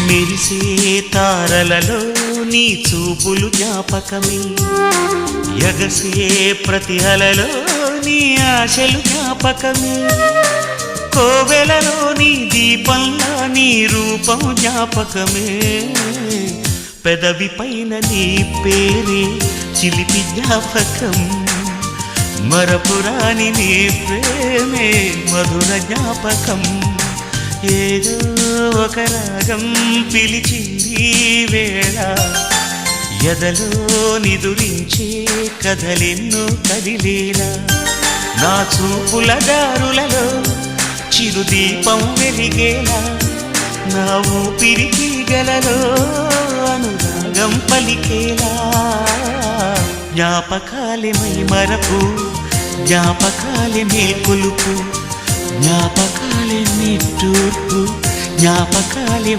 మెరిసే తారలలో నీ చూపులు జ్ఞాపకమే, ఎగసే ప్రతి అలలో నీ ఆశలు జ్ఞాపకమే, కోవెలలో నీ దీపంలా నీ రూపం జ్ఞాపకమే, పెదవి పైన నీ పేరే చిలిపి జ్ఞాపకం, మరపురాని నీ ప్రేమే మధుర జ్ఞాపకం. ఏదో ఒక రాగం పిలిచింది వేళ, ఎదలో నిదురించే కథలెన్నో కదిలేలా, నా చూపుల దారులలో చిరుదీపం వెలిగేలా, నా ఊపిరికి గలలో అనురాగం పలికేలా, జ్ఞాపకాలే మై మరపు, జ్ఞాపకాలే మేల్కొలుపు, జ్ఞాపకాలే నిట్టూర్పు, జ్ఞాపకాలే